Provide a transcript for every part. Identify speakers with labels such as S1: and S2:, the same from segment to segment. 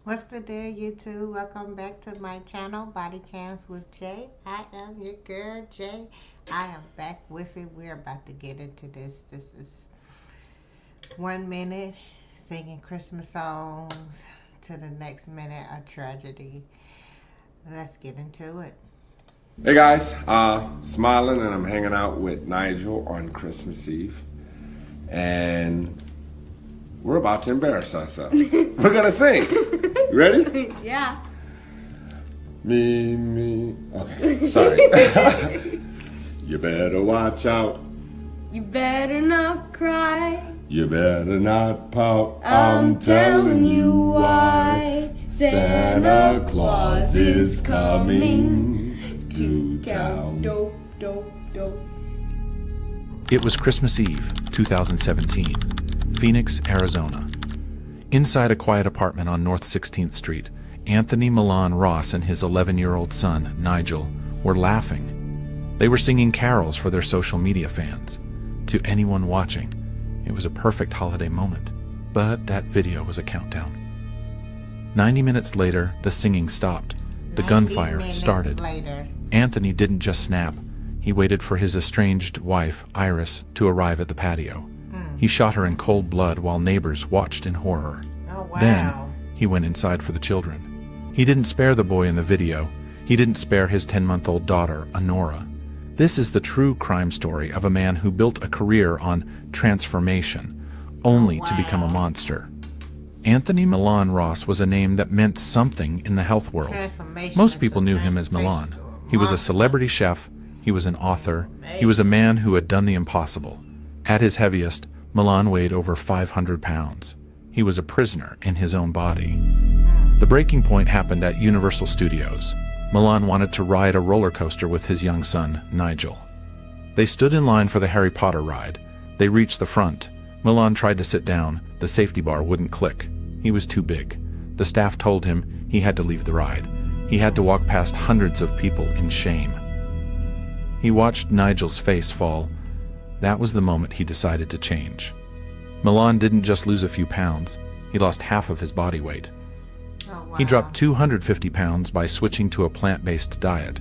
S1: What's the deal, YouTube? Welcome back to my channel, Bodycams with Jay. I am your girl, Jay. I am back with it. We're about to get into this. This is 1 minute singing Christmas songs to the next minute a tragedy. Let's get into it.
S2: Hey guys, smiling, and I'm hanging out with Nigel on Christmas Eve, and we're about to embarrass ourselves. We're gonna sing. You ready?
S3: Yeah.
S2: Me. Okay, sorry. You better watch out.
S3: You better not cry.
S2: You better not pout.
S3: I'm telling you why.
S2: Santa Claus is coming to town.
S3: Dope, dope, dope.
S4: It was Christmas Eve, 2017, Phoenix, Arizona. Inside a quiet apartment on North 16th Street, Anthony Milan Ross and his 11-year-old son, Nigel, were laughing. They were singing carols for their social media fans. To anyone watching, it was a perfect holiday moment. But that video was a countdown. 90 minutes later, the singing stopped. The gunfire started.
S1: Later.
S4: Anthony didn't just snap. He waited for his estranged wife, Iris, to arrive at the patio. He shot her in cold blood while neighbors watched in horror.
S1: Oh, wow.
S4: Then, he went inside for the children. He didn't spare the boy in the video. He didn't spare his 10-month-old daughter, Honora. This is the true crime story of a man who built a career on transformation, only to become a monster. Anthony Milan Ross was a name that meant something in the health world. Most people knew him as Milan. He was a celebrity chef. He was an author. He was a man who had done the impossible. At his heaviest, Milan weighed over 500 pounds. He was a prisoner in his own body. The breaking point happened at Universal Studios. Milan wanted to ride a roller coaster with his young son, Nigel. They stood in line for the Harry Potter ride. They reached the front. Milan tried to sit down. The safety bar wouldn't click. He was too big. The staff told him he had to leave the ride. He had to walk past hundreds of people in shame. He watched Nigel's face fall. That was the moment he decided to change. Milan didn't just lose a few pounds. He lost half of his body weight.
S1: Oh, wow.
S4: He dropped 250 pounds by switching to a plant-based diet.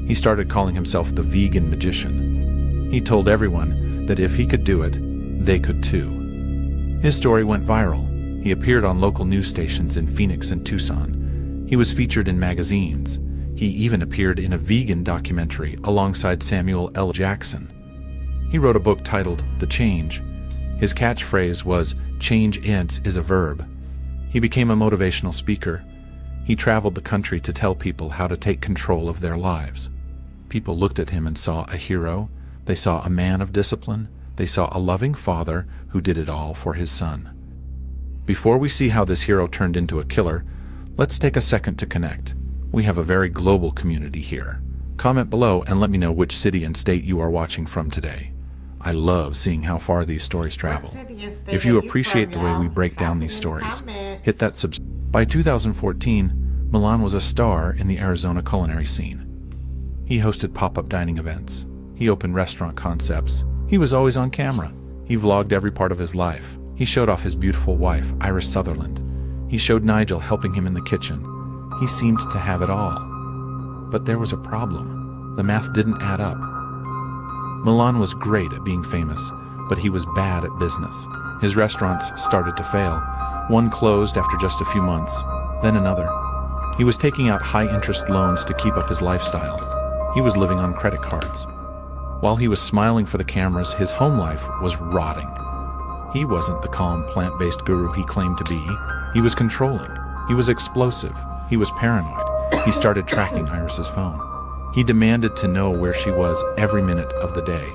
S4: He started calling himself the vegan magician. He told everyone that if he could do it, they could too. His story went viral. He appeared on local news stations in Phoenix and Tucson. He was featured in magazines. He even appeared in a vegan documentary alongside Samuel L. Jackson. He wrote a book titled The Change. His catchphrase was, "Change is a verb." He became a motivational speaker. He traveled the country to tell people how to take control of their lives. People looked at him and saw a hero. They saw a man of discipline. They saw a loving father who did it all for his son. Before we see how this hero turned into a killer, let's take a second to connect. We have a very global community here. Comment below and let me know which city and state you are watching from today. I love seeing how far these stories travel. If you appreciate the way we break down these stories, hit that subscribe. By 2014, Milan was a star in the Arizona culinary scene. He hosted pop-up dining events. He opened restaurant concepts. He was always on camera. He vlogged every part of his life. He showed off his beautiful wife, Iris Sutherland. He showed Nigel helping him in the kitchen. He seemed to have it all. But there was a problem. The math didn't add up. Milan was great at being famous, but he was bad at business. His restaurants started to fail. One closed after just a few months, then another. He was taking out high-interest loans to keep up his lifestyle. He was living on credit cards. While he was smiling for the cameras, his home life was rotting. He wasn't the calm, plant-based guru he claimed to be. He was controlling. He was explosive. He was paranoid. He started tracking Iris's phone. He demanded to know where she was every minute of the day.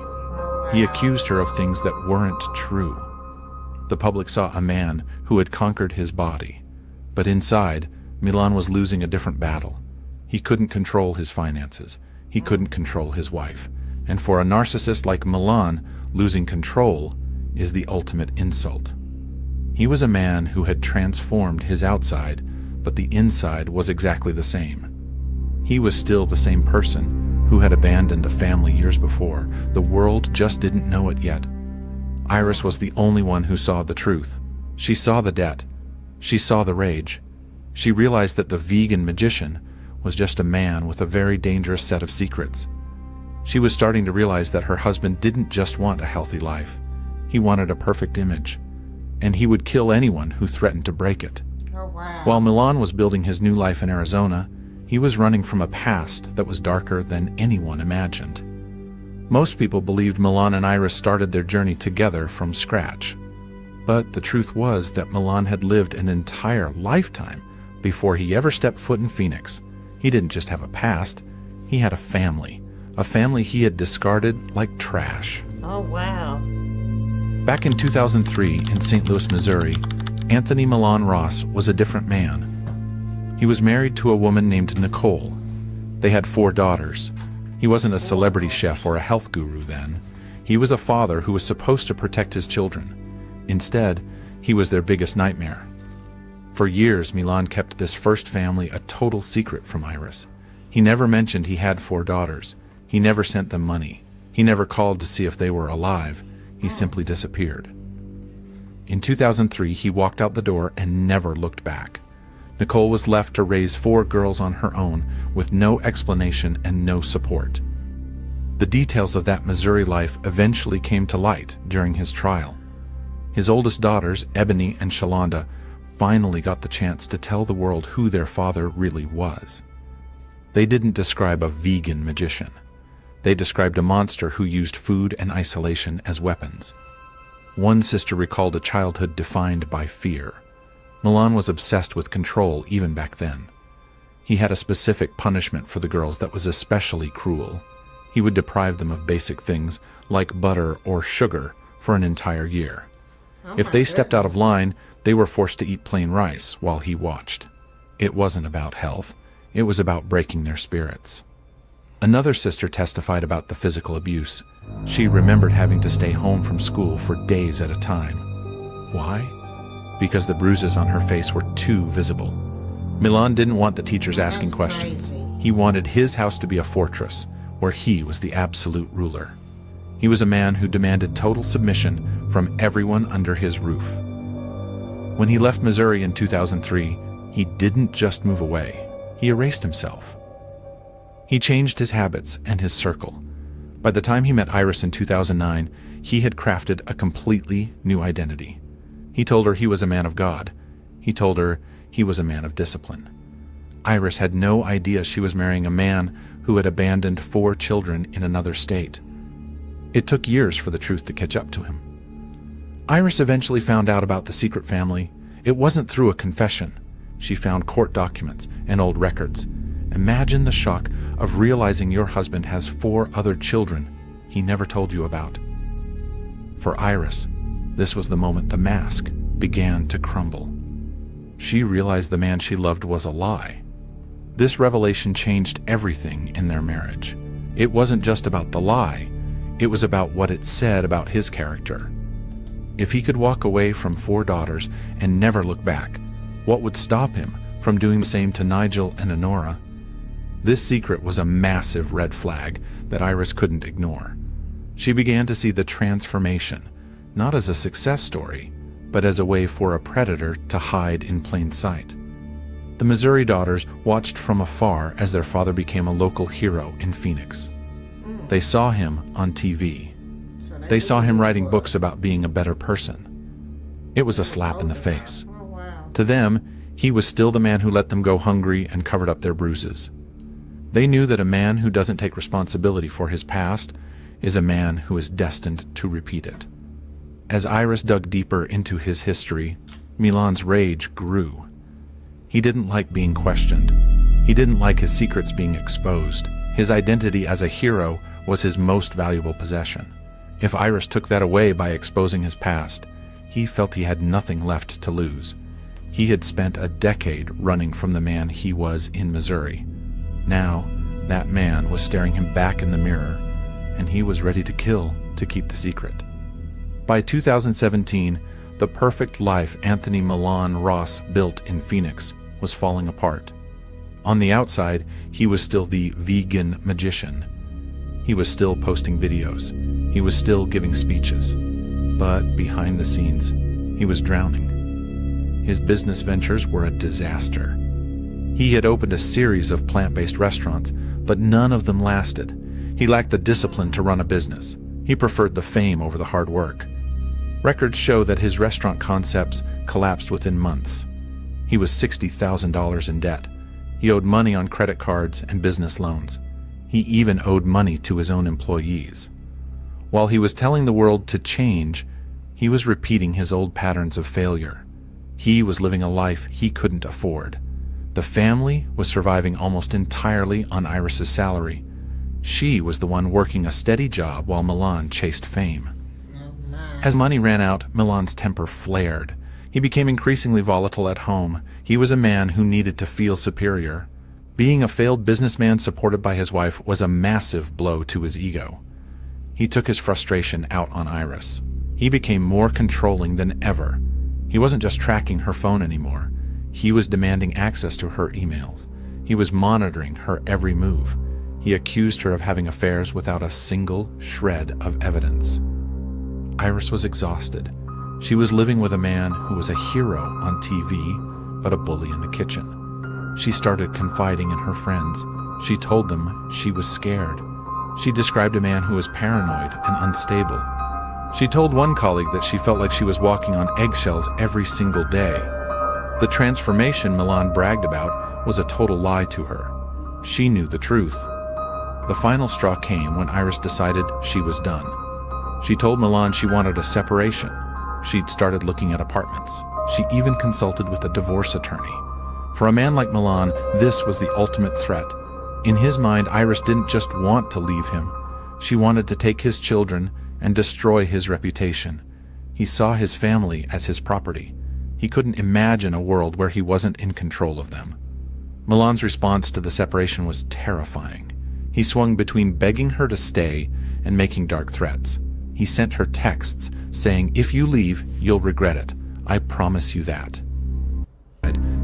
S4: He accused her of things that weren't true. The public saw a man who had conquered his body. But inside, Milan was losing a different battle. He couldn't control his finances. He couldn't control his wife. And for a narcissist like Milan, losing control is the ultimate insult. He was a man who had transformed his outside, but the inside was exactly the same. He was still the same person who had abandoned a family years before. The world just didn't know it yet. Iris was the only one who saw the truth. She saw the debt. She saw the rage. She realized that the vegan magician was just a man with a very dangerous set of secrets. She was starting to realize that her husband didn't just want a healthy life. He wanted a perfect image, and he would kill anyone who threatened to break it.
S1: Oh, wow.
S4: While Milan was building his new life in Arizona, he was running from a past that was darker than anyone imagined. Most people believed Milan and Iris started their journey together from scratch. But the truth was that Milan had lived an entire lifetime before he ever stepped foot in Phoenix. He didn't just have a past, he had a family he had discarded like trash.
S1: Oh, wow.
S4: Back in 2003 in St. Louis, Missouri, Anthony Milan Ross was a different man. He was married to a woman named Nicole. They had 4 daughters. He wasn't a celebrity chef or a health guru then. He was a father who was supposed to protect his children. Instead, he was their biggest nightmare. For years, Milan kept this first family a total secret from Iris. He never mentioned he had 4 daughters. He never sent them money. He never called to see if they were alive. He simply disappeared. In 2003, he walked out the door and never looked back. Nicole was left to raise 4 girls on her own with no explanation and no support. The details of that Missouri life eventually came to light during his trial. His oldest daughters, Ebony and Shalonda, finally got the chance to tell the world who their father really was. They didn't describe a vegan magician. They described a monster who used food and isolation as weapons. One sister recalled a childhood defined by fear. Milan was obsessed with control even back then. He had a specific punishment for the girls that was especially cruel. He would deprive them of basic things like butter or sugar for an entire year. If they stepped out of line, they were forced to eat plain rice while he watched. It wasn't about health. It was about breaking their spirits. Another sister testified about the physical abuse. She remembered having to stay home from school for days at a time. Why? Because the bruises on her face were too visible. Milan didn't want the teachers asking questions. He wanted his house to be a fortress, where he was the absolute ruler. He was a man who demanded total submission from everyone under his roof. When he left Missouri in 2003, he didn't just move away. He erased himself. He changed his habits and his circle. By the time he met Iris in 2009, he had crafted a completely new identity. He told her he was a man of God. He told her he was a man of discipline. Iris had no idea she was marrying a man who had abandoned 4 children in another state. It took years for the truth to catch up to him. Iris eventually found out about the secret family. It wasn't through a confession. She found court documents and old records. Imagine the shock of realizing your husband has 4 other children he never told you about. For Iris, this was the moment the mask began to crumble. She realized the man she loved was a lie. This revelation changed everything in their marriage. It wasn't just about the lie, it was about what it said about his character. If he could walk away from 4 daughters and never look back, what would stop him from doing the same to Nigel and Honora? This secret was a massive red flag that Iris couldn't ignore. She began to see the transformation, not as a success story, but as a way for a predator to hide in plain sight. The Missouri daughters watched from afar as their father became a local hero in Phoenix. They saw him on TV. They saw him writing books about being a better person. It was a slap in the face. To them, he was still the man who let them go hungry and covered up their bruises. They knew that a man who doesn't take responsibility for his past is a man who is destined to repeat it. As Iris dug deeper into his history, Milan's rage grew. He didn't like being questioned. He didn't like his secrets being exposed. His identity as a hero was his most valuable possession. If Iris took that away by exposing his past, he felt he had nothing left to lose. He had spent a decade running from the man he was in Missouri. Now, that man was staring him back in the mirror, and he was ready to kill to keep the secret. By 2017, the perfect life Anthony Milan Ross built in Phoenix was falling apart. On the outside, he was still the vegan magician. He was still posting videos. He was still giving speeches. But behind the scenes, he was drowning. His business ventures were a disaster. He had opened a series of plant-based restaurants, but none of them lasted. He lacked the discipline to run a business. He preferred the fame over the hard work. Records show that his restaurant concepts collapsed within months. He was $60,000 in debt. He owed money on credit cards and business loans. He even owed money to his own employees. While he was telling the world to change, he was repeating his old patterns of failure. He was living a life he couldn't afford. The family was surviving almost entirely on Iris's salary. She was the one working a steady job while Milan chased fame. As money ran out, Milan's temper flared. He became increasingly volatile at home. He was a man who needed to feel superior. Being a failed businessman supported by his wife was a massive blow to his ego. He took his frustration out on Iris. He became more controlling than ever. He wasn't just tracking her phone anymore. He was demanding access to her emails. He was monitoring her every move. He accused her of having affairs without a single shred of evidence. Iris was exhausted. She was living with a man who was a hero on TV, but a bully in the kitchen. She started confiding in her friends. She told them she was scared. She described a man who was paranoid and unstable. She told one colleague that she felt like she was walking on eggshells every single day. The transformation Milan bragged about was a total lie to her. She knew the truth. The final straw came when Iris decided she was done. She told Milan she wanted a separation. She'd started looking at apartments. She even consulted with a divorce attorney. For a man like Milan, this was the ultimate threat. In his mind, Iris didn't just want to leave him. She wanted to take his children and destroy his reputation. He saw his family as his property. He couldn't imagine a world where he wasn't in control of them. Milan's response to the separation was terrifying. He swung between begging her to stay and making dark threats. He sent her texts saying, "If you leave, you'll regret it. I promise you that."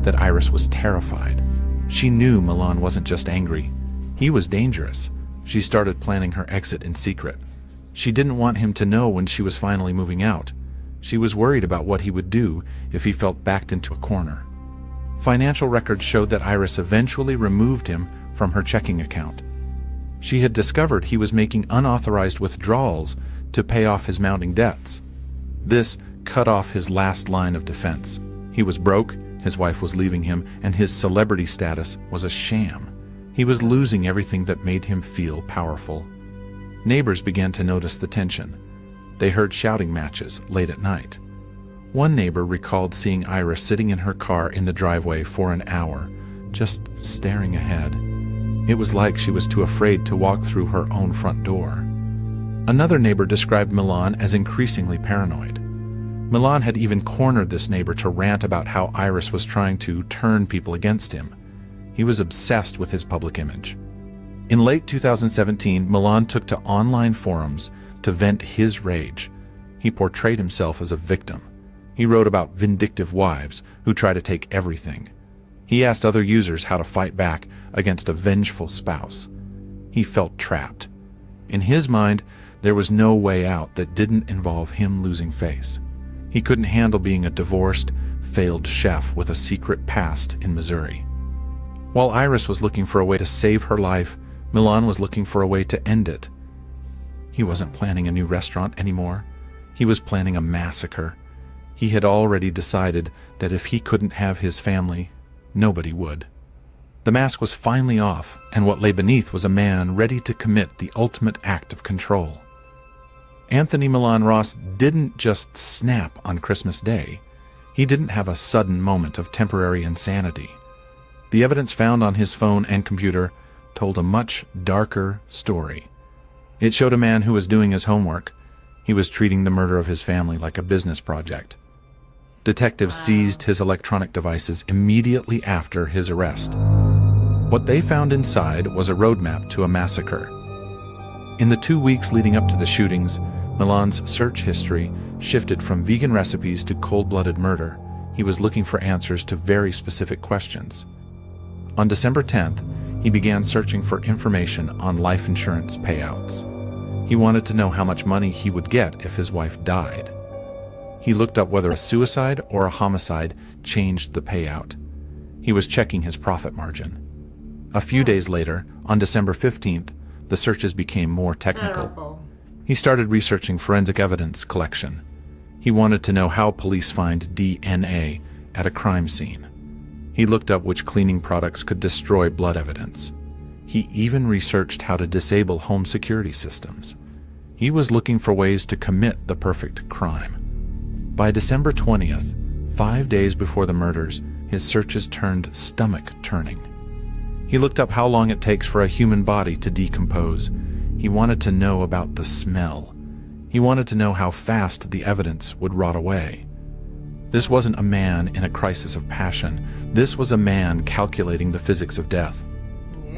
S4: That Iris was terrified. She knew Milan wasn't just angry. He was dangerous. She started planning her exit in secret. She didn't want him to know when she was finally moving out. She was worried about what he would do if he felt backed into a corner. Financial records showed that Iris eventually removed him from her checking account. She had discovered he was making unauthorized withdrawals to pay off his mounting debts. This cut off his last line of defense. He was broke, his wife was leaving him, and his celebrity status was a sham. He was losing everything that made him feel powerful. Neighbors began to notice the tension. They heard shouting matches late at night. One neighbor recalled seeing Iris sitting in her car in the driveway for an hour, just staring ahead. It was like she was too afraid to walk through her own front door. Another neighbor described Milan as increasingly paranoid. Milan had even cornered this neighbor to rant about how Iris was trying to turn people against him. He was obsessed with his public image. In late 2017, Milan took to online forums to vent his rage. He portrayed himself as a victim. He wrote about vindictive wives who try to take everything. He asked other users how to fight back against a vengeful spouse. He felt trapped. In his mind, there was no way out that didn't involve him losing face. He couldn't handle being a divorced, failed chef with a secret past in Missouri. While Iris was looking for a way to save her life, Milan was looking for a way to end it. He wasn't planning a new restaurant anymore. He was planning a massacre. He had already decided that if he couldn't have his family, nobody would. The mask was finally off, and what lay beneath was a man ready to commit the ultimate act of control. Anthony Milan Ross didn't just snap on Christmas Day. He didn't have a sudden moment of temporary insanity. The evidence found on his phone and computer told a much darker story. It showed a man who was doing his homework. He was treating the murder of his family like a business project. Detectives seized his electronic devices immediately after his arrest. What they found inside was a roadmap to a massacre. In the 2 weeks leading up to the shootings, Milan's search history shifted from vegan recipes to cold-blooded murder. He was looking for answers to very specific questions. On December 10th, he began searching for information on life insurance payouts. He wanted to know how much money he would get if his wife died. He looked up whether a suicide or a homicide changed the payout. He was checking his profit margin. A few days later, on December 15th, the searches became more technical.
S1: Terrible.
S4: He started researching forensic evidence collection. He wanted to know how police find DNA at a crime scene. He looked up which cleaning products could destroy blood evidence. He even researched how to disable home security systems. He was looking for ways to commit the perfect crime. By December 20th, 5 days before the murders, his searches turned stomach-turning. He looked up how long it takes for a human body to decompose. He wanted to know about the smell. He wanted to know how fast the evidence would rot away. This wasn't a man in a crisis of passion. This was a man calculating the physics of death.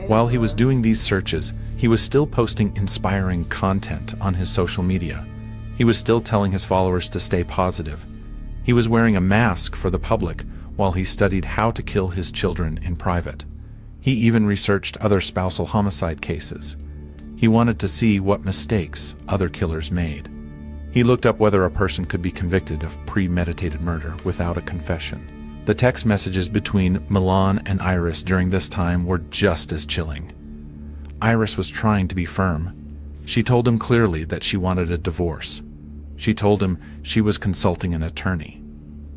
S4: While he was doing these searches, he was still posting inspiring content on his social media. He was still telling his followers to stay positive. He was wearing a mask for the public while he studied how to kill his children in private. He even researched other spousal homicide cases. He wanted to see what mistakes other killers made. He looked up whether a person could be convicted of premeditated murder without a confession. The text messages between Milan and Iris during this time were just as chilling. Iris was trying to be firm. She told him clearly that she wanted a divorce. She told him she was consulting an attorney.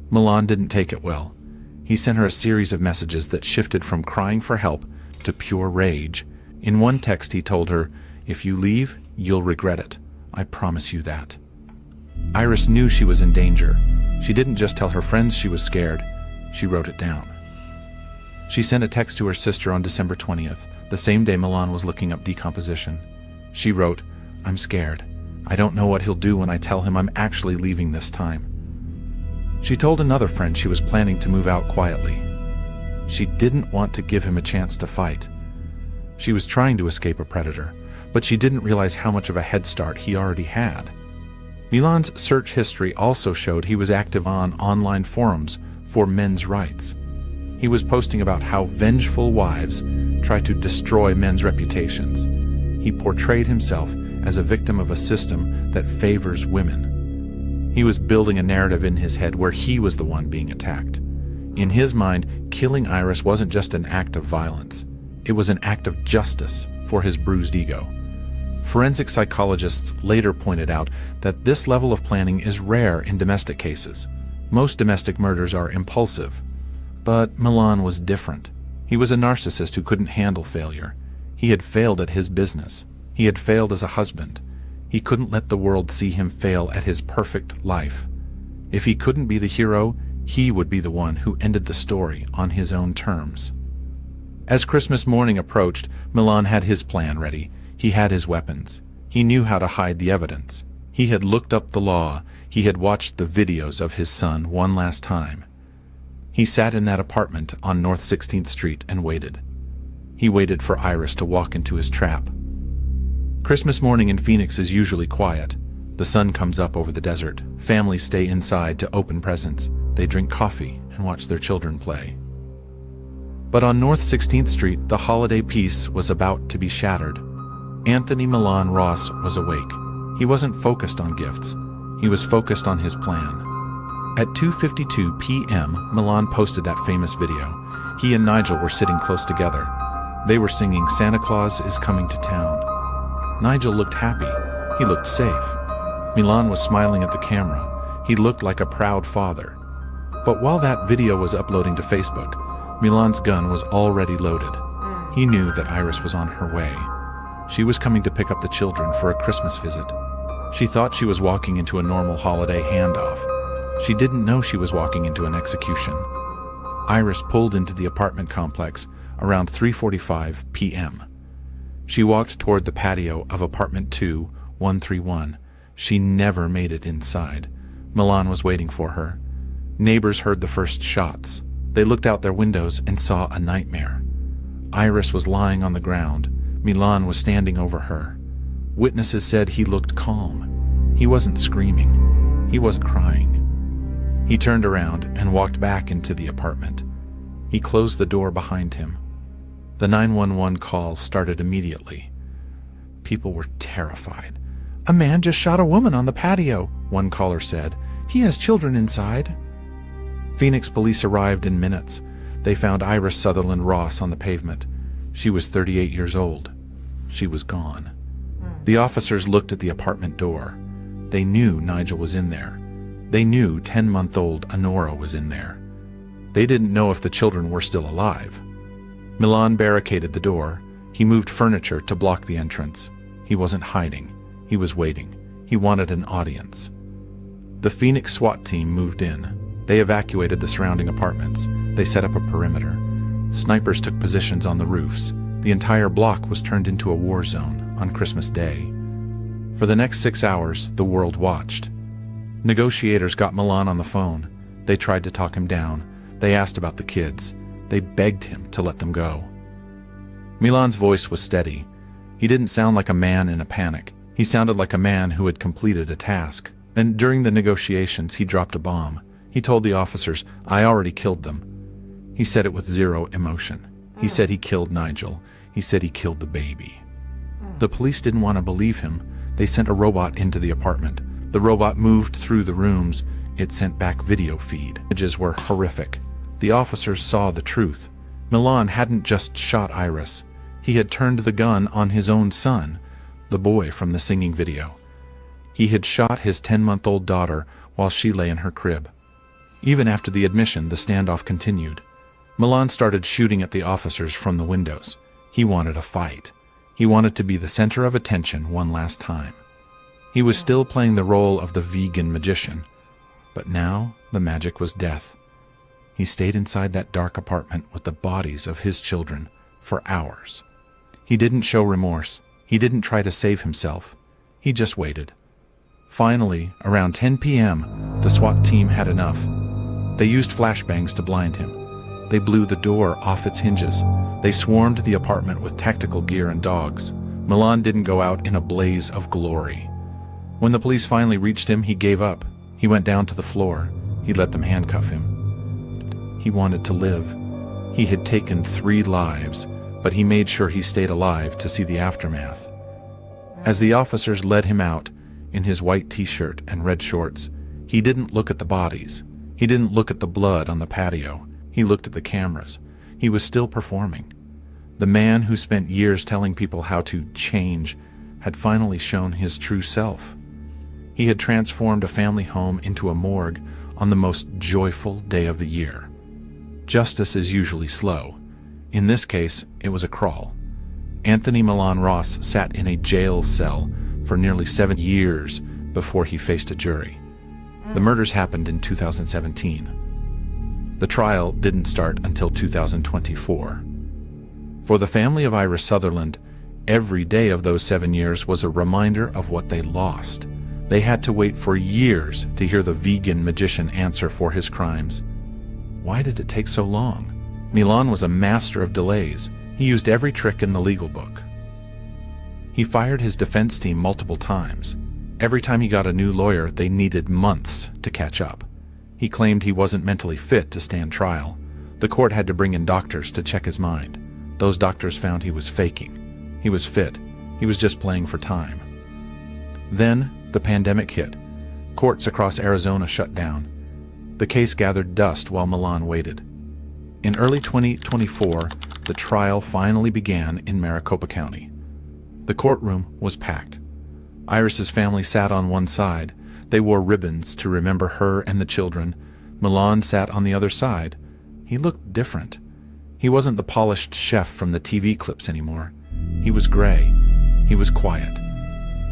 S4: Milan didn't take it well. He sent her a series of messages that shifted from crying for help to pure rage. In one text he told her, "If you leave, you'll regret it. I promise you that." Iris knew she was in danger. She didn't just tell her friends she was scared. She wrote it down. She sent a text to her sister on December 20th, the same day Milan was looking up decomposition. She wrote, "I'm scared. I don't know what he'll do when I tell him I'm actually leaving this time." She told another friend she was planning to move out quietly. She didn't want to give him a chance to fight. She was trying to escape a predator, but she didn't realize how much of a head start he already had. Milan's search history also showed he was active on online forums for men's rights. He was posting about how vengeful wives try to destroy men's reputations. He portrayed himself as a victim of a system that favors women. He was building a narrative in his head where he was the one being attacked. In his mind, killing Iris wasn't just an act of violence. It was an act of justice for his bruised ego. Forensic psychologists later pointed out that this level of planning is rare in domestic cases. Most domestic murders are impulsive. But Milan was different. He was a narcissist who couldn't handle failure. He had failed at his business. He had failed as a husband. He couldn't let the world see him fail at his perfect life. If he couldn't be the hero, he would be the one who ended the story on his own terms. As Christmas morning approached, Milan had his plan ready. He had his weapons. He knew how to hide the evidence. He had looked up the law. He had watched the videos of his son one last time. He sat in that apartment on North 16th Street and waited. He waited for Iris to walk into his trap. Christmas morning in Phoenix is usually quiet. The sun comes up over the desert. Families stay inside to open presents. They drink coffee and watch their children play. But on North 16th Street, the holiday peace was about to be shattered. Anthony Milan Ross was awake. He wasn't focused on gifts. He was focused on his plan. At 2:52 p.m., Milan posted that famous video. He and Nigel were sitting close together. They were singing "Santa Claus is Coming to Town." Nigel looked happy. He looked safe. Milan was smiling at the camera. He looked like a proud father. But while that video was uploading to Facebook, Milan's gun was already loaded. He knew that Iris was on her way. She was coming to pick up the children for a Christmas visit. She thought she was walking into a normal holiday handoff. She didn't know she was walking into an execution. Iris pulled into the apartment complex around 3:45 p.m. She walked toward the patio of apartment 2131. She never made it inside. Milan was waiting for her. Neighbors heard the first shots. They looked out their windows and saw a nightmare. Iris was lying on the ground. Milan was standing over her. Witnesses said he looked calm. He wasn't screaming. He wasn't crying. He turned around and walked back into the apartment. He closed the door behind him. The 911 call started immediately. People were terrified. "A man just shot a woman on the patio," one caller said. He has children inside." Phoenix police arrived in minutes. They found Iris Sutherland Ross on the pavement. She was 38 years old. She was gone. The officers looked at the apartment door. They knew Nigel was in there. They knew 10-month-old Honora was in there. They didn't know if the children were still alive. Milan barricaded the door. He moved furniture to block the entrance. He wasn't hiding. He was waiting. He wanted an audience. The Phoenix SWAT team moved in. They evacuated the surrounding apartments. They set up a perimeter. Snipers took positions on the roofs. The entire block was turned into a war zone on Christmas Day. For the next 6 hours, the world watched. Negotiators got Milan on the phone. They tried to talk him down. They asked about the kids. They begged him to let them go. Milan's voice was steady. He didn't sound like a man in a panic. He sounded like a man who had completed a task. And during the negotiations, he dropped a bomb. He told the officers, "I already killed them." He said it with zero emotion. He said he killed Nigel. He said he killed the baby. The police didn't want to believe him. They sent a robot into the apartment. The robot moved through the rooms. It sent back video feed. Images were horrific. The officers saw the truth. Milan hadn't just shot Iris. He had turned the gun on his own son, the boy from the singing video. He had shot his 10-month-old daughter while she lay in her crib. Even after the admission, the standoff continued. Milan started shooting at the officers from the windows. He wanted a fight. He wanted to be the center of attention one last time. He was still playing the role of the vegan magician, but now the magic was death. He stayed inside that dark apartment with the bodies of his children for hours. He didn't show remorse. He didn't try to save himself. He just waited. Finally, around 10 p.m., the SWAT team had enough. They used flashbangs to blind him. They blew the door off its hinges. They swarmed the apartment with tactical gear and dogs. Milan didn't go out in a blaze of glory. When the police finally reached him, he gave up. He went down to the floor. He let them handcuff him. He wanted to live. He had taken 3 lives, but he made sure he stayed alive to see the aftermath. As the officers led him out, in his white t-shirt and red shorts, he didn't look at the bodies. He didn't look at the blood on the patio. He looked at the cameras. He was still performing. The man who spent years telling people how to change had finally shown his true self. He had transformed a family home into a morgue on the most joyful day of the year. Justice is usually slow. In this case, it was a crawl. Anthony Milan Ross sat in a jail cell for nearly 7 years before he faced a jury. The murders happened in 2017. The trial didn't start until 2024. For the family of Iris Sutherland, every day of those 7 years was a reminder of what they lost. They had to wait for years to hear the vegan magician answer for his crimes. Why did it take so long? Milan was a master of delays. He used every trick in the legal book. He fired his defense team multiple times. Every time he got a new lawyer, they needed months to catch up. He claimed he wasn't mentally fit to stand trial. The court had to bring in doctors to check his mind. Those doctors found he was faking. He was fit. He was just playing for time. Then the pandemic hit. Courts across Arizona shut down. The case gathered dust while Milan waited. In early 2024, the trial finally began in Maricopa County. The courtroom was packed. Iris's family sat on one side. They wore ribbons to remember her and the children. Milan sat on the other side. He looked different. He wasn't the polished chef from the TV clips anymore. He was gray. He was quiet.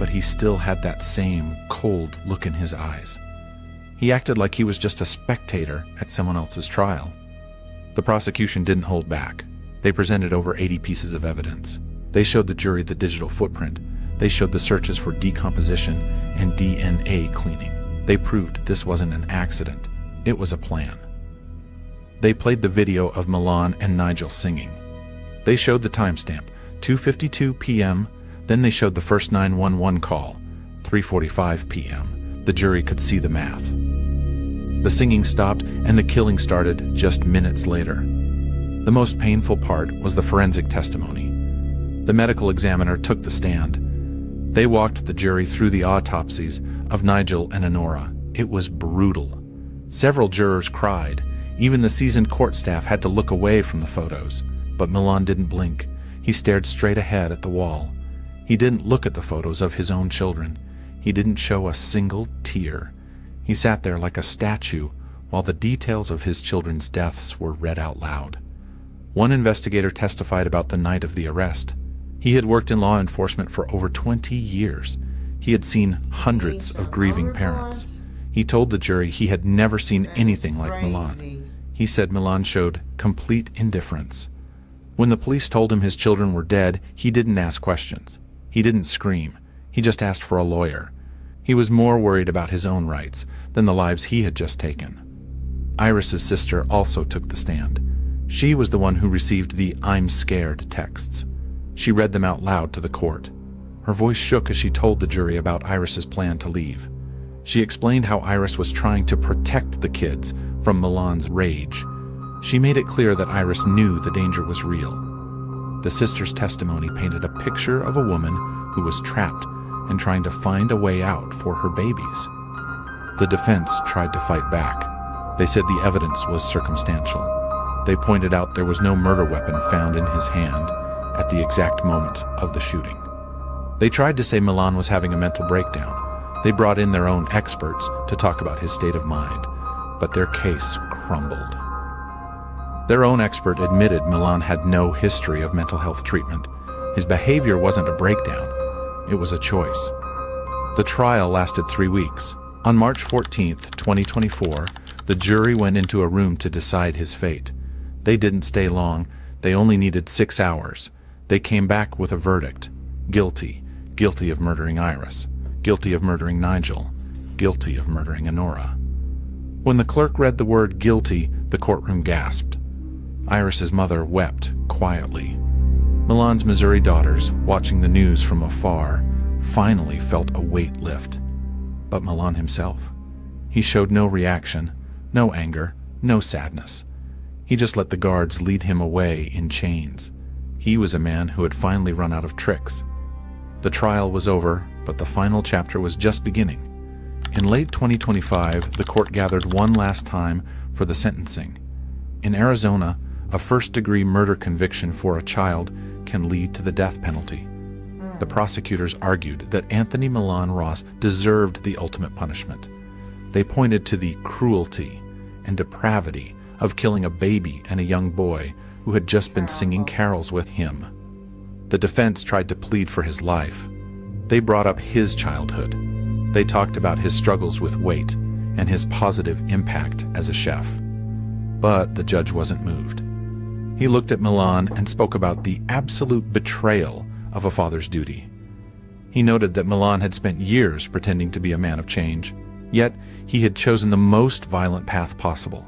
S4: But he still had that same cold look in his eyes. He acted like he was just a spectator at someone else's trial. The prosecution didn't hold back. They presented over 80 pieces of evidence. They showed the jury the digital footprint. They showed the searches for decomposition and DNA cleaning. They proved this wasn't an accident. It was a plan. They played the video of Milan and Nigel singing. They showed the timestamp, 2:52 p.m., then they showed the first 911 call, 3:45 p.m. The jury could see the math. The singing stopped and the killing started just minutes later. The most painful part was the forensic testimony. The medical examiner took the stand. They walked the jury through the autopsies of Nigel and Honora. It was brutal. Several jurors cried. Even the seasoned court staff had to look away from the photos. But Milan didn't blink. He stared straight ahead at the wall. He didn't look at the photos of his own children. He didn't show a single tear. He sat there like a statue while the details of his children's deaths were read out loud. One investigator testified about the night of the arrest. He had worked in law enforcement for over 20 years. He had seen hundreds of grieving parents. He told the jury he had never seen anything like Milan. He said Milan showed complete indifference. When the police told him his children were dead, he didn't ask questions. He didn't scream. He just asked for a lawyer. He was more worried about his own rights than the lives he had just taken. Iris's sister also took the stand. She was the one who received the "I'm scared" texts. She read them out loud to the court. Her voice shook as she told the jury about Iris's plan to leave. She explained how Iris was trying to protect the kids from Milan's rage. She made it clear that Iris knew the danger was real. The sister's testimony painted a picture of a woman who was trapped and trying to find a way out for her babies. The defense tried to fight back. They said the evidence was circumstantial. They pointed out there was no murder weapon found in his hand at the exact moment of the shooting. They tried to say Milan was having a mental breakdown. They brought in their own experts to talk about his state of mind, but their case crumbled. Their own expert admitted Milan had no history of mental health treatment. His behavior wasn't a breakdown. It was a choice. The trial lasted 3 weeks. On March 14th, 2024, the jury went into a room to decide his fate. They didn't stay long. They only needed 6 hours. They came back with a verdict. Guilty. Guilty of murdering Iris. Guilty of murdering Nigel. Guilty of murdering Honora. When the clerk read the word guilty, the courtroom gasped. Iris's mother wept quietly. Milan's Missouri daughters, watching the news from afar, finally felt a weight lift. But Milan himself, he showed no reaction, no anger, no sadness. He just let the guards lead him away in chains. He was a man who had finally run out of tricks. The trial was over, but the final chapter was just beginning. In late 2025, the court gathered one last time for the sentencing. In Arizona, a first-degree murder conviction for a child can lead to the death penalty. The prosecutors argued that Anthony Milan Ross deserved the ultimate punishment. They pointed to the cruelty and depravity of killing a baby and a young boy who had just been singing carols with him. The defense tried to plead for his life. They brought up his childhood. They talked about his struggles with weight and his positive impact as a chef. But the judge wasn't moved. He looked at Milan and spoke about the absolute betrayal of a father's duty. He noted that Milan had spent years pretending to be a man of change, yet he had chosen the most violent path possible.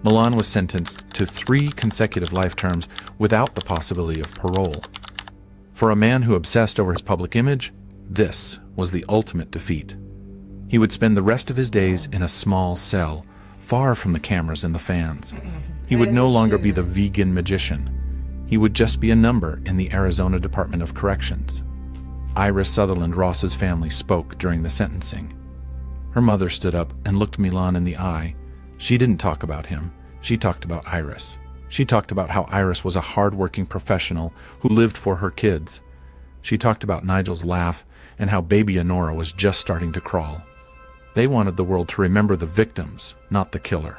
S4: Milan was sentenced to 3 consecutive life terms without the possibility of parole. For a man who obsessed over his public image, this was the ultimate defeat. He would spend the rest of his days in a small cell, far from the cameras and the fans. He would no longer be the vegan magician. He would just be a number in the Arizona Department of Corrections. Iris Sutherland Ross's family spoke during the sentencing. Her mother stood up and looked Milan in the eye. She didn't talk about him. She talked about Iris. She talked about how Iris was a hard-working professional who lived for her kids. She talked about Nigel's laugh and how baby Honora was just starting to crawl. They wanted the world to remember the victims, not the killer.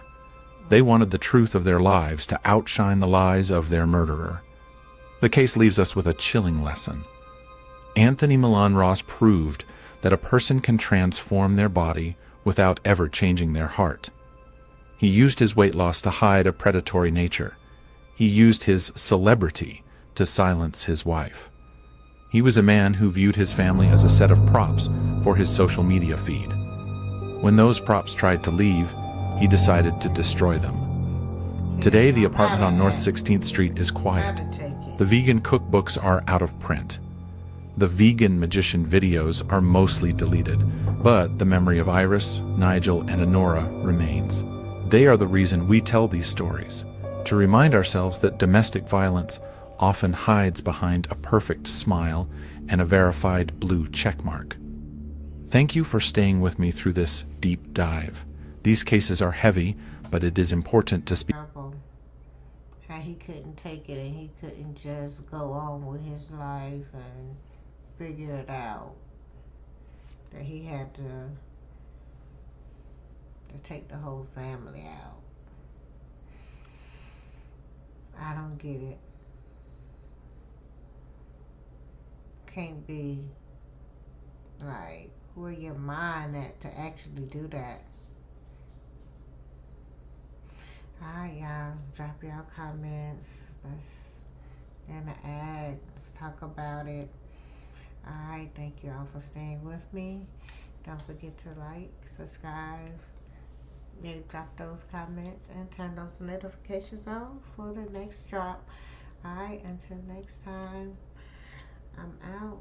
S4: They wanted the truth of their lives to outshine the lies of their murderer. The case leaves us with a chilling lesson. Anthony Milan Ross proved that a person can transform their body without ever changing their heart. He used his weight loss to hide a predatory nature. He used his celebrity to silence his wife. He was a man who viewed his family as a set of props for his social media feed. When those props tried to leave, he decided to destroy them. Today, the apartment on North 16th Street is quiet. The vegan cookbooks are out of print. The vegan magician videos are mostly deleted, but the memory of Iris, Nigel, and Honora remains. They are the reason we tell these stories, to remind ourselves that domestic violence often hides behind a perfect smile and a verified blue checkmark. Thank you for staying with me through this deep dive. These cases are heavy, but it is important to speak.
S1: How he couldn't take it and he couldn't just go on with his life and figure it out. That he had to take the whole family out. I don't get it. Can't be like, where your mind at to actually do that? Alright, y'all, drop y'all comments. Let's interact. Let's talk about it. Alright, thank you all for staying with me. Don't forget to like, subscribe, maybe drop those comments and turn those notifications on for the next drop. Alright, until next time, I'm out.